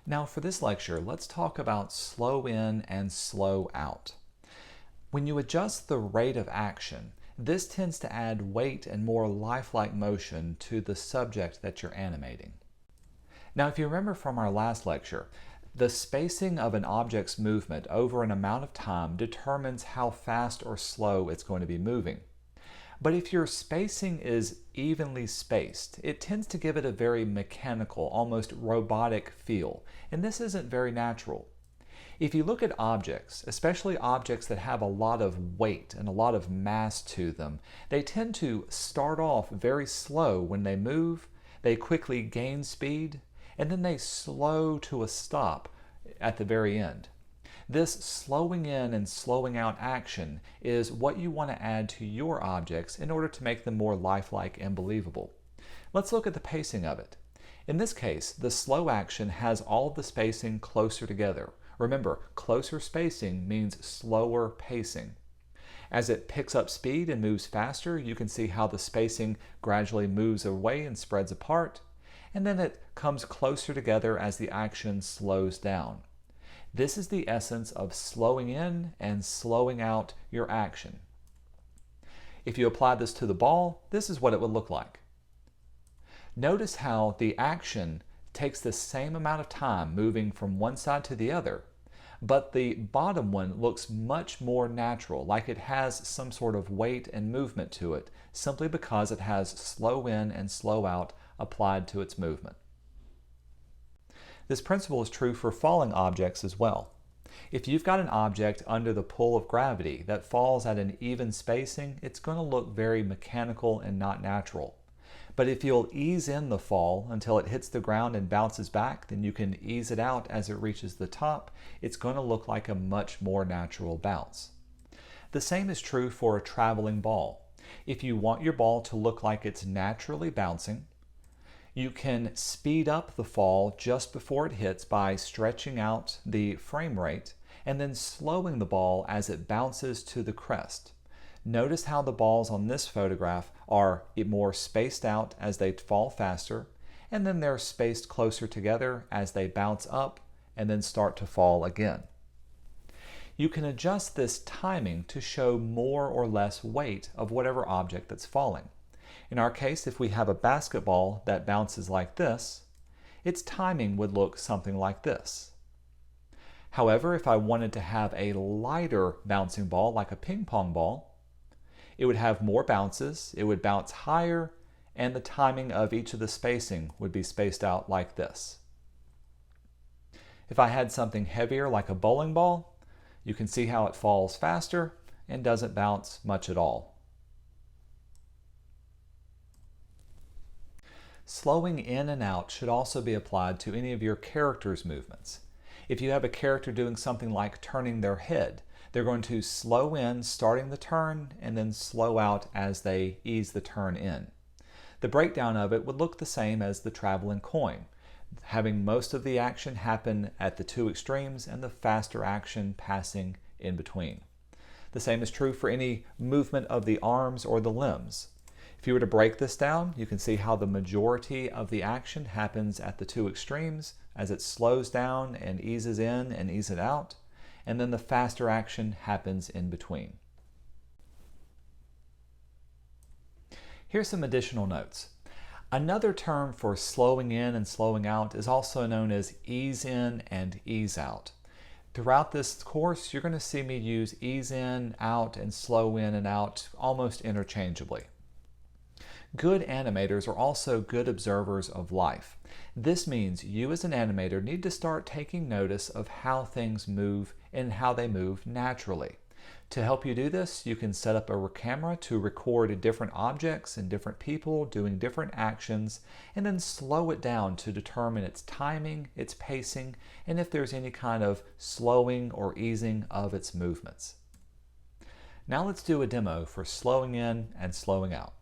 Now for this lecture, let's talk about slow in and slow out. When you adjust the rate of action, this tends to add weight and more lifelike motion to the subject that you're animating. Now if you remember from our last lecture, the spacing of an object's movement over an amount of time determines how fast or slow it's going to be moving. But if your spacing is evenly spaced, it tends to give it a very mechanical, almost robotic feel, and this isn't very natural. If you look at objects, especially objects that have a lot of weight and a lot of mass to them, they tend to start off very slow when they move, they quickly gain speed, and then they slow to a stop at the very end. This slowing in and slowing out action is what you want to add to your objects in order to make them more lifelike and believable. Let's look at the pacing of it. In this case, the slow action has all of the spacing closer together. Remember, closer spacing means slower pacing. As it picks up speed and moves faster, you can see how the spacing gradually moves away and spreads apart, and then it comes closer together as the action slows down. This is the essence of slowing in and slowing out your action. If you apply this to the ball, this is what it would look like. Notice how the action takes the same amount of time moving from one side to the other, but the bottom one looks much more natural, like it has some sort of weight and movement to it, simply because it has slow in and slow out applied to its movement. This principle is true for falling objects as well. If you've got an object under the pull of gravity that falls at an even spacing, it's going to look very mechanical and not natural. But if you'll ease in the fall until it hits the ground and bounces back, then you can ease it out as it reaches the top. It's going to look like a much more natural bounce. The same is true for a traveling ball. If you want your ball to look like it's naturally bouncing, you can speed up the fall just before it hits by stretching out the frame rate and then slowing the ball as it bounces to the crest. Notice how the balls on this photograph are more spaced out as they fall faster, and then they're spaced closer together as they bounce up and then start to fall again. You can adjust this timing to show more or less weight of whatever object that's falling. In our case, if we have a basketball that bounces like this, its timing would look something like this. However, if I wanted to have a lighter bouncing ball, like a ping pong ball, it would have more bounces, it would bounce higher, and the timing of each of the spacing would be spaced out like this. If I had something heavier like a bowling ball, you can see how it falls faster and doesn't bounce much at all. Slowing in and out should also be applied to any of your character's movements. If you have a character doing something like turning their head, they're going to slow in starting the turn and then slow out as they ease the turn in. The breakdown of it would look the same as the traveling coin, having most of the action happen at the two extremes and the faster action passing in between. The same is true for any movement of the arms or the limbs. If you were to break this down, you can see how the majority of the action happens at the two extremes as it slows down and eases in and eases out, and then the faster action happens in between. Here's some additional notes. Another term for slowing in and slowing out is also known as ease in and ease out. Throughout this course, you're going to see me use ease in, out, and slow in and out almost interchangeably. Good animators are also good observers of life. This means you as an animator need to start taking notice of how things move and how they move naturally. To help you do this, you can set up a camera to record different objects and different people doing different actions, and then slow it down to determine its timing, its pacing, and if there's any kind of slowing or easing of its movements. Now let's do a demo for slowing in and slowing out.